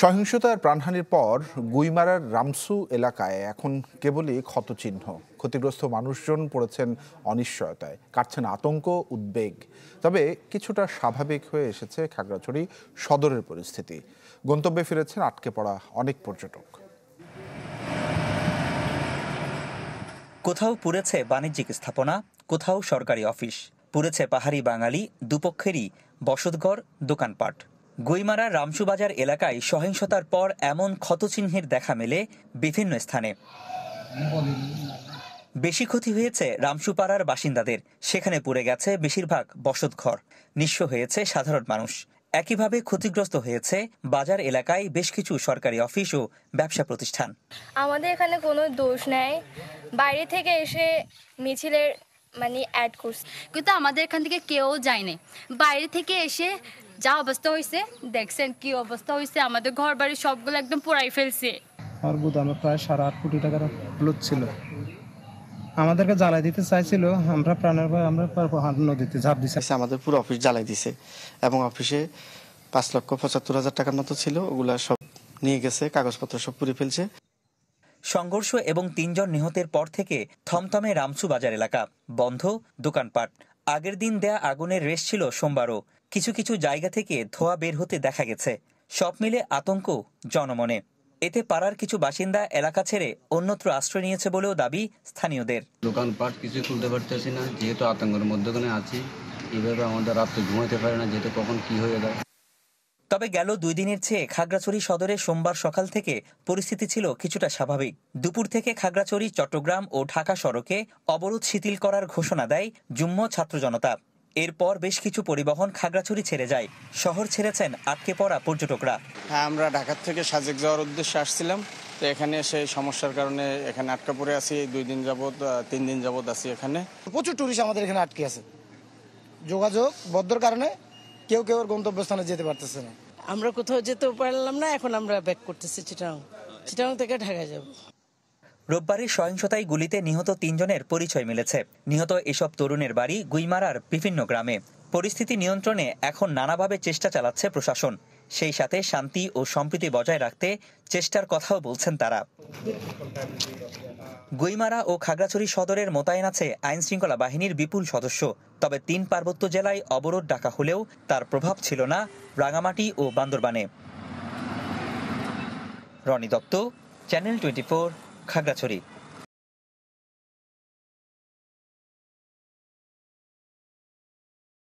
সহিংসতার প্রাণহানির পর গুইমারার রামসু এলাকায় এখন কেবলই ক্ষতচিহ্ন। ক্ষতিগ্রস্ত মানুষজন পড়েছেন অনিশ্চয়তায়, কাটছেন আতঙ্ক, উদ্বেগ। তবে কিছুটা স্বাভাবিক হয়ে এসেছে খাগড়াছড়ি সদরের পরিস্থিতি। গন্তব্যে ফিরেছেন আটকে পড়া অনেক পর্যটক। কোথাও পুড়েছে বাণিজ্যিক স্থাপনা, কোথাও সরকারি অফিস, পুড়েছে পাহাড়ি বাঙালি দুপক্ষেরই বসতঘর, দোকানপাট। গুইমারার রামসুবাজার এলাকায় সহিংসতার পর এমন ক্ষতচিহ্নের দেখা মেলে বিভিন্ন স্থানে। বেশি ক্ষতি হয়েছে রামসুপাড়ার বাসিন্দাদের। সেখানে পুড়ে গেছে বেশিরভাগ বসতঘর, নিঃস্ব হয়েছে সাধারণ মানুষ। একইভাবে ক্ষতিগ্রস্ত হয়েছে বাজার এলাকায় বেশ কিছু সরকারি অফিস ও ব্যবসা প্রতিষ্ঠান। আমাদের এখানে কোনো দোষ নাই, বাইরে থেকে এসে মিছিলের অ্যাড করছে, কিন্তু আমাদের এখান থেকে কেউ যায়নি। বাইরে থেকে এসে যা অবস্থা হয়েছে দেখছেন কি অবস্থা হয়েছে, আমাদের ঘর বাড়ি সবগুলো একদম পোড়াই ফেলছে। আর গুদামে প্রায় 8.5 কোটি টাকার লুট ছিল। আমাদেরকে জ্বালাই দিতে চাইছিল, আমরা প্রাণের ভয় আমরা নদীতে ঝাঁপ দিছি। আমাদের পুরো অফিস জ্বালাই দিছে এবং অফিসে 5,75,000 টাকার মতো ছিল, ওগুলা সব নিয়ে গেছে, কাগজপত্র সব পুড়ে ফেলছে। সংঘর্ষ এবং 3 জন নিহতের পর থেকে থমথমে রামসু বাজার এলাকা, বন্ধ দোকানপাট। আগের দিন দেয়া আগুনের রেশ ছিল সোমবারও। কিছু কিছু জায়গা থেকে ধোঁয়া বের হতে দেখা গেছে। সব মিলে আতঙ্ক জনমনে। এতে পাড়ার কিছু বাসিন্দা এলাকা ছেড়ে অন্যত্র আশ্রয় নিয়েছে বলেও দাবি স্থানীয়দের। দোকানপাট কিছু খুলতে পারতেছি না, যেহেতু আতঙ্কের মধ্যখানে আছি। এইভাবে আমাদের রাত্রে ঘুমাইতে পারে না, যেহেতু কখন কি হয়ে যায়। তবে গেল 2 দিনের চেয়ে খাগড়াছড়ি সদরে সোমবার সকাল থেকে পরিস্থিতি ছিল কিছুটা স্বাভাবিক। দুপুর থেকে খাগড়াছড়ি, চট্টগ্রাম ও ঢাকা সড়কে অবরোধ শিথিল করার ঘোষণা দেয় যুগ্ম ছাত্র জনতা। এরপর বেশ কিছু পরিবহন খাগড়াছড়ি ছেড়ে যায়। শহর ছেড়েছেন আটকে পড়া পর্যটকরা। হ্যাঁ, আমরা ঢাকা থেকে সাজেক যাওয়ার উদ্দেশ্যে আসছিলাম, তো এখানে এসে সমস্যার কারণে এখানে আটকা পড়ে আছি। 2 দিন যাবত 3 দিন যাবত আছি এখানে। প্রচুর টুরিস্ট আমাদের এখানে আটকে আছে, যোগাযোগ বদ্ধর কারণে কেউ কেউ গন্তব্যস্থানে যেতে পারতেছে না। আমরা কোথাও যেতে পারলাম না, এখন আমরা ব্যাক করতেছি চিটাগাং থেকে ঢাকা যাব। রোববারের সহিংসতায় গুলিতে নিহত 3 জনের পরিচয় মিলেছে। নিহত এসব তরুণের বাড়ি গুইমারার বিভিন্ন গ্রামে। পরিস্থিতি নিয়ন্ত্রণে এখন নানাভাবে চেষ্টা চালাচ্ছে প্রশাসন। সেই সাথে শান্তি ও সম্প্রীতি বজায় রাখতে চেষ্টার কথাও বলছেন তারা। গুইমারা ও খাগড়াছড়ি সদরের মোতায়েন আছে আইন শৃঙ্খলা বাহিনীর বিপুল সদস্য। তবে 3 পার্বত্য জেলায় অবরোধ ডাকা হলেও তার প্রভাব ছিল না রাঙামাটি ও বান্দরবানে। রনি দত্ত, চ্যানেল 24, খাগড়াছড়ি।